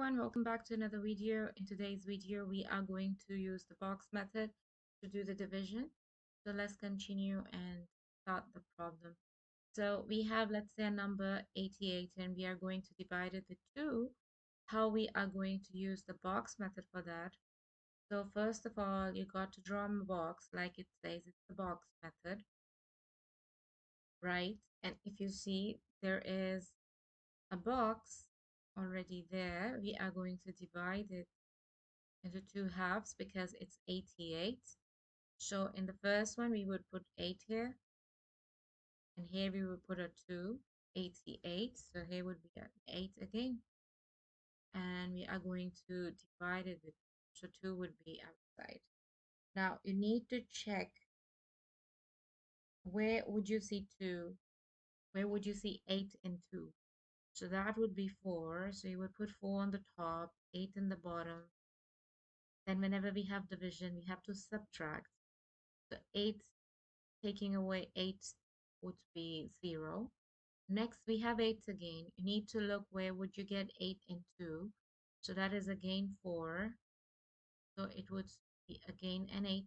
everyone, welcome back to another video. In today's video, we are going to use the box method to do the division. So let's continue and start the problem. So we have, let's say, a number 88 and we are going to divide it with 2. How we are going to use the box method for that? So first of all, you got to draw a box like it says, it's the box method, right? And if you see, there is a box already there. We are going to divide it into two halves because it's 88. So in the first one, we would put 8 here, and here we would put a 2, 88. So here would be an 8 again, and we are going to divide it with, so 2 would be outside. Now you need to check where would you see 2, where would you see 8 and 2. So that would be 4. So you would put 4 on the top, 8 in the bottom. Then whenever we have division, we have to subtract. So 8 taking away 8 would be 0. Next, we have 8 again. You need to look where would you get 8 and 2. So that is again 4. So it would be again an 8,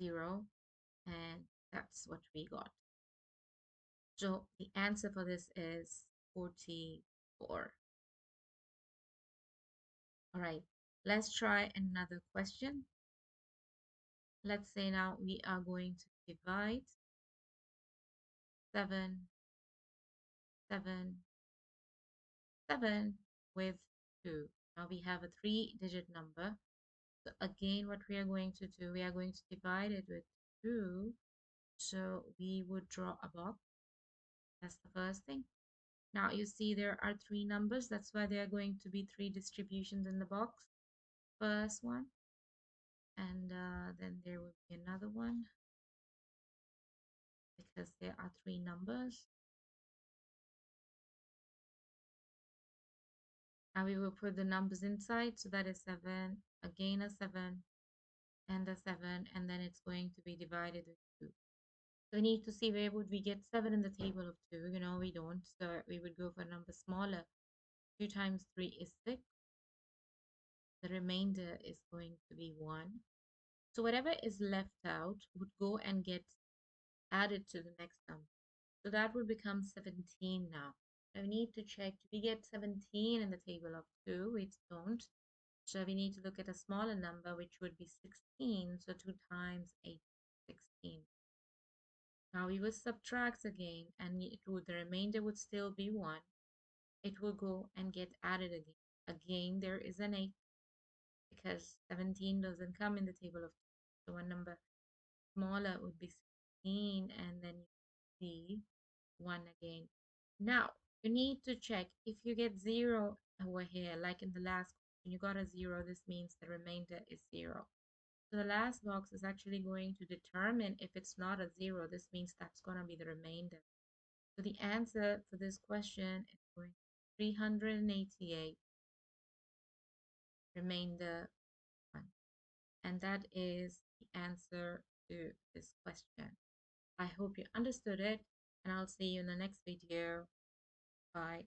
0. And that's what we got. So the answer for this is 44. All right, let's try another question. Let's say now we are going to divide 7, 7, 7 with 2. Now we have a 3-digit number. So again, what we are going to do, we are going to divide it with 2. So we would draw a box. That's the first thing. Now you see there are 3 numbers. That's why there are going to be 3 distributions in the box. First one, and then there will be another one because there are 3 numbers. Now we will put the numbers inside. So that is 7, again a 7, and a 7, and then it's going to be divided with 2. So we need to see where would we get 7 in the table of 2. We don't. So we would go for a number smaller. 2 times 3 is 6. The remainder is going to be 1. So whatever is left out would go and get added to the next number. So that would become 17 now. Now we need to check, do we get 17 in the table of 2? We don't. So we need to look at a smaller number, which would be 16. So 2 times 8, 16. Now we will subtract again, and the remainder would still be 1. It will go and get added again. Again, there is an 8 because 17 doesn't come in the table of 2. So one number smaller would be 16, and then you see 1 again. Now, you need to check if you get 0 over here, like in the last question, you got a 0, this means the remainder is 0. So the last box is actually going to determine if it's not a 0, this means that's going to be the remainder. So the answer for this question is going to be 388, remainder 1. And that is the answer to this question. I hope you understood it, and I'll see you in the next video. Bye.